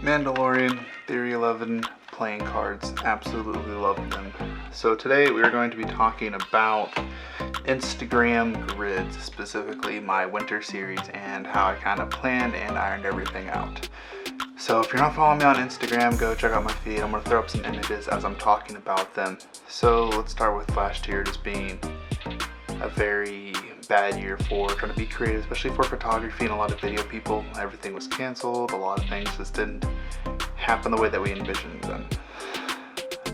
Mandalorian, Theory 11, playing cards, absolutely love them. So today we are going to be talking about Instagram grids, specifically my winter series and how I kind of planned and ironed everything out. So if you're not following me on Instagram, go check out my feed. I'm going to throw up some images as I'm talking about them. So let's start with last year just being a very bad year for trying to be creative, especially for photography and a lot of video people. Everything was canceled, a lot of things just didn't happen the way that we envisioned them.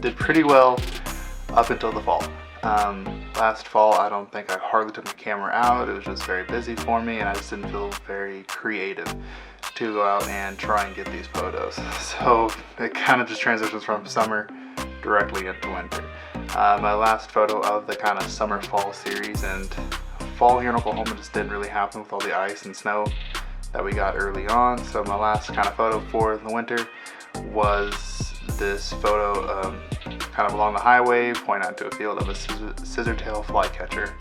Did pretty well up until the fall. Last fall I don't think I hardly took my camera out. It was just very busy for me and I just didn't feel very creative to go out and try and get these photos. So it kind of just transitions from summer directly into winter. My last photo of the kind of summer fall series, and fall here in Oklahoma just didn't really happen with all the ice and snow that we got early on. So my last kind of photo for the winter was this photo kind of along the highway, pointing out to a field of a scissortail flycatcher,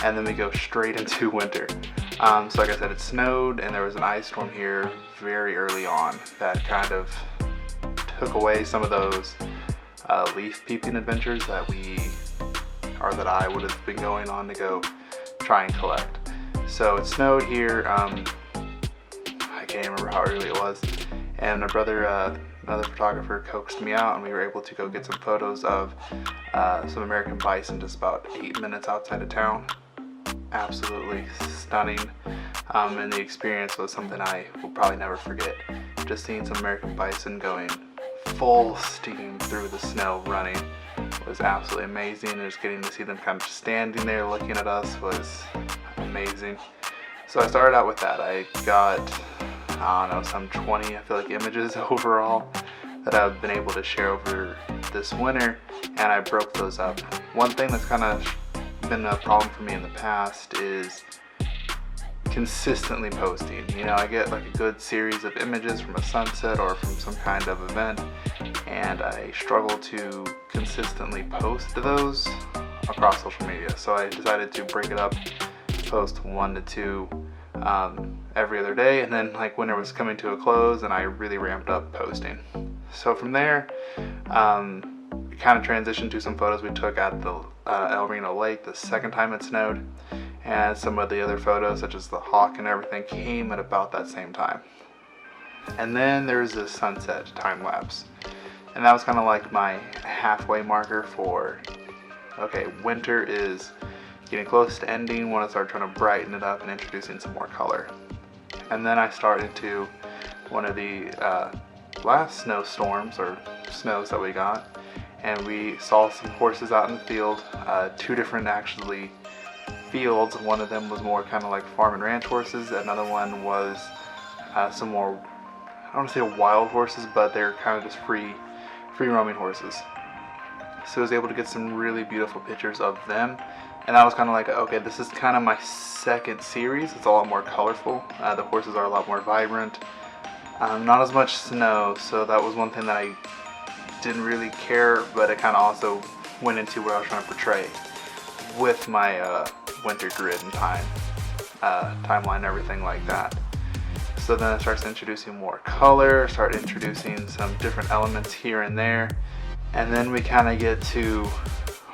and then we go straight into winter. So like I said, it snowed and there was an ice storm here very early on that kind of took away some of those leaf peeping adventures that I would have been going on to go try and collect. So it snowed here. I can't remember how early it was, and my brother, another photographer, coaxed me out and we were able to go get some photos of some American bison just about 8 minutes outside of town. Absolutely stunning, and the experience was something I will probably never forget. Just seeing some American bison going full steam through the snow running was absolutely amazing, and just getting to see them kind of standing there looking at us was amazing. So I started out with that. I got, I don't know, some 20, I feel like, images overall that I've been able to share over this winter, and I broke those up. One thing that's kind of been a problem for me in the past is consistently posting. You know, I get like a good series of images from a sunset or from some kind of event, and I struggle to consistently post those across social media. So I decided to break it up, post 1 to 2 every other day, and then like winter was coming to a close and I really ramped up posting. So from there, we kind of transitioned to some photos we took at the El Reno Lake the second time it snowed, and some of the other photos such as the hawk and everything came at about that same time. And then there's this sunset time lapse, and that was kind of like my halfway marker for, okay, winter is getting close to ending, want to start trying to brighten it up and introducing some more color. And then I started to one of the last snowstorms or snows that we got, and we saw some horses out in the field, 2 different actually fields. One of them was more kind of like farm and ranch horses, another one was some more, I don't want to say wild horses, but they're kind of just free roaming horses. So I was able to get some really beautiful pictures of them, and that was kind of like, okay, this is kind of my second series. It's a lot more colorful. The horses are a lot more vibrant. Not as much snow, so that was one thing that I didn't really care, but it kind of also went into what I was trying to portray with my winter grid and timeline and everything like that. So then I started introducing more color, start introducing some different elements here and there, and then we kind of get to,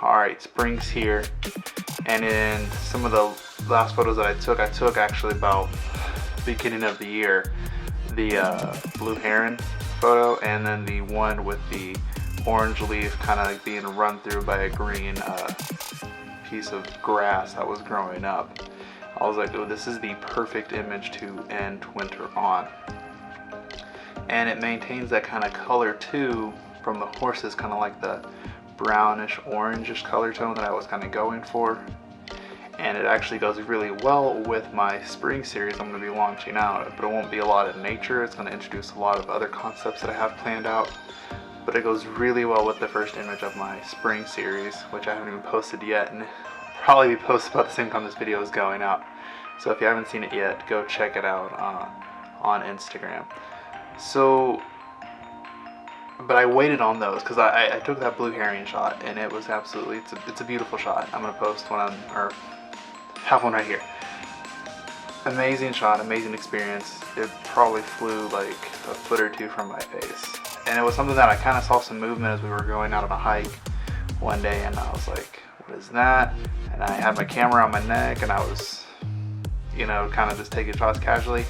alright, spring's here. And in some of the last photos that I took actually about beginning of the year, the blue heron photo, and then the one with the orange leaf kind of like being run through by a green piece of grass that was growing up. I was like, oh, this is the perfect image to end winter on. And it maintains that kind of color too from the horses, kind of like the brownish orangish color tone that I was kind of going for. And it actually goes really well with my spring series I'm going to be launching out, but it won't be a lot of nature. It's going to introduce a lot of other concepts that I have planned out, but it goes really well with the first image of my spring series, which I haven't even posted yet, and probably be posted about the same time this video is going out. So if you haven't seen it yet, go check it out on Instagram. So, but I waited on those because I took that blue heron shot, and it was absolutely, it's a beautiful shot. I'm going to post one on, or have one right here. Amazing shot, amazing experience. It probably flew like a foot or two from my face. And it was something that I kind of saw some movement as we were going out on a hike one day, and I was like, what is that? And I had my camera on my neck, and I was, you know, kind of just taking shots casually.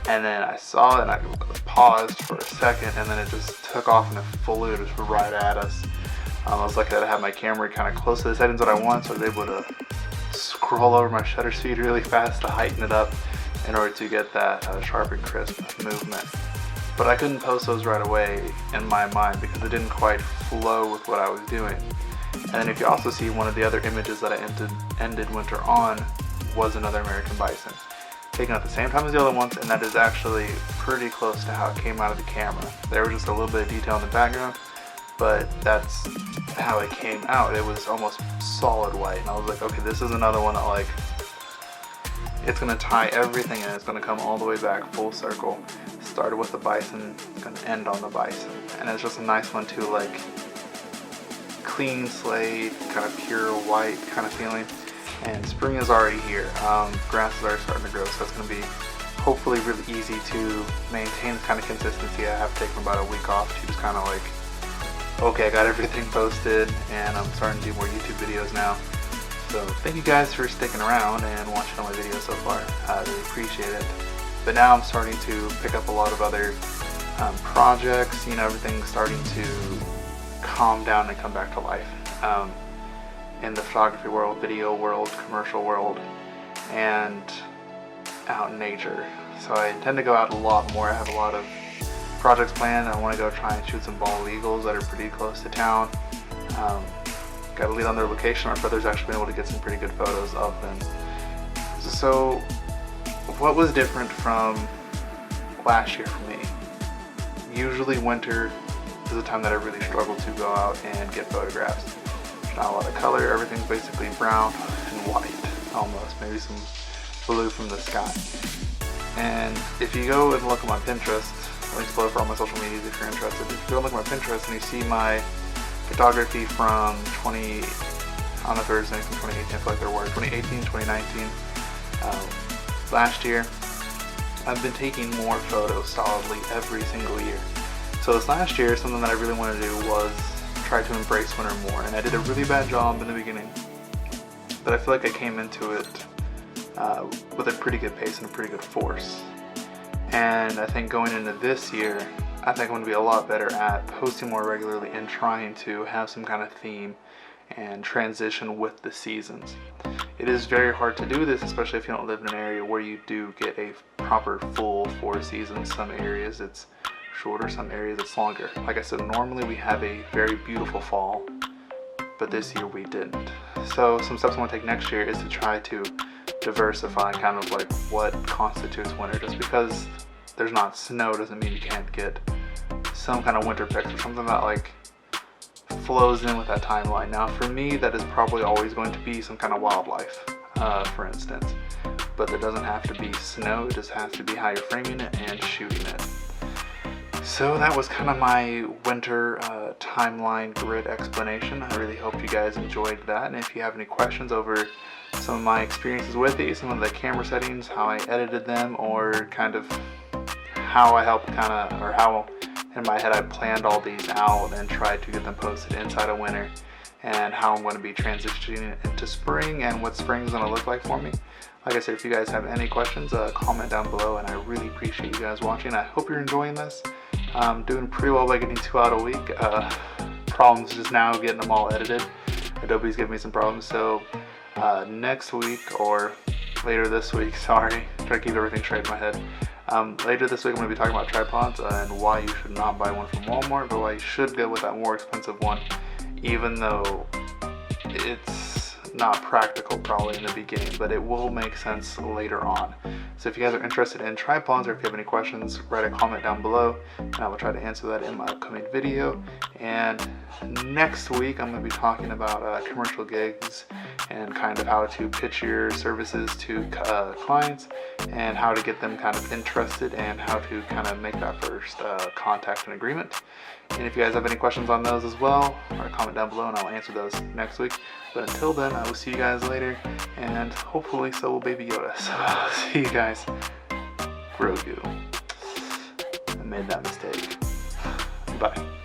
And then I saw it, and I paused for a second, and then it just took off, and it flew just right at us. I was lucky that I had my camera kind of close to the settings that I want, so I was able to scroll over my shutter speed really fast to heighten it up in order to get that sharp and crisp movement. But I couldn't post those right away in my mind because it didn't quite flow with what I was doing. And then if you also see, one of the other images that I ended winter on was another American bison, taken at the same time as the other ones, and that is actually pretty close to how it came out of the camera. There was just a little bit of detail in the background, but that's how it came out. It was almost solid white, and I was like, okay, this is another one that, like, it's gonna tie everything and it's gonna come all the way back full circle. Started with the bison, it's gonna end on the bison, and it's just a nice one too, like clean slate, kind of pure white kind of feeling. And spring is already here. Grass is already starting to grow, so it's gonna be hopefully really easy to maintain the kind of consistency. I have taken about a week off to just kind of like, okay, I got everything posted, and I'm starting to do more YouTube videos now. So thank you guys for sticking around and watching all my videos so far. I really appreciate it. But now I'm starting to pick up a lot of other projects. You know, everything's starting to calm down and come back to life in the photography world, video world, commercial world, and out in nature. So I intend to go out a lot more. I have a lot of projects planned. I want to go try and shoot some bald eagles that are pretty close to town. Got to lead on their location. Our brother's actually been able to get some pretty good photos of them. So what was different from last year for me? Usually winter is a time that I really struggle to go out and get photographs. There's not a lot of color. Everything's basically brown and white almost, maybe some blue from the sky. And if you go and look at my Pinterest, links below for all my social medias if you're interested. If you go and look at my Pinterest and you see my photography from 2018, I feel like there were 2018, 2019, last year, I've been taking more photos solidly every single year. So this last year, something that I really wanted to do was try to embrace winter more, and I did a really bad job in the beginning, but I feel like I came into it with a pretty good pace and a pretty good force. And I think going into this year, I think I'm going to be a lot better at posting more regularly and trying to have some kind of theme and transition with the seasons. It is very hard to do this, especially if you don't live in an area where you do get a proper full 4 seasons. Some areas it's shorter, some areas it's longer. Like I said, normally we have a very beautiful fall, but this year we didn't. So some steps I want to take next year is to try to diversify kind of like what constitutes winter. Just because there's not snow doesn't mean you can't get some kind of winter pics or something that like flows in with that timeline. Now for me, that is probably always going to be some kind of wildlife, for instance, but there doesn't have to be snow. It just has to be how you're framing it and shooting it. So that was kind of my winter timeline grid explanation. I really hope you guys enjoyed that, and if you have any questions over some of my experiences with these, some of the camera settings, how I edited them, or kind of how I helped or how in my head I planned all these out and tried to get them posted inside of winter, and how I'm going to be transitioning into spring and what spring is going to look like for me. Like I said, if you guys have any questions, comment down below, and I really appreciate you guys watching. I hope you're enjoying this. I'm doing pretty well by getting 2 out a week. Problems just now getting them all edited. Adobe's giving me some problems, so next week or later this week, sorry, try to keep everything straight in my head. Later this week I'm going to be talking about tripods and why you should not buy one from Walmart, but why you should go with that more expensive one, even though it's not practical probably in the beginning, but it will make sense later on. So if you guys are interested in tripods, or if you have any questions, write a comment down below and I will try to answer that in my upcoming video. And next week I'm going to be talking about commercial gigs and kind of how to pitch your services to clients and how to get them kind of interested and how to kind of make that first contact and agreement. And if you guys have any questions on those as well, write a comment down below and I'll answer those next week. But until then, I will see you guys later, and hopefully so will Baby Yoda. So I'll see you guys. Grogu. I made that mistake. Bye.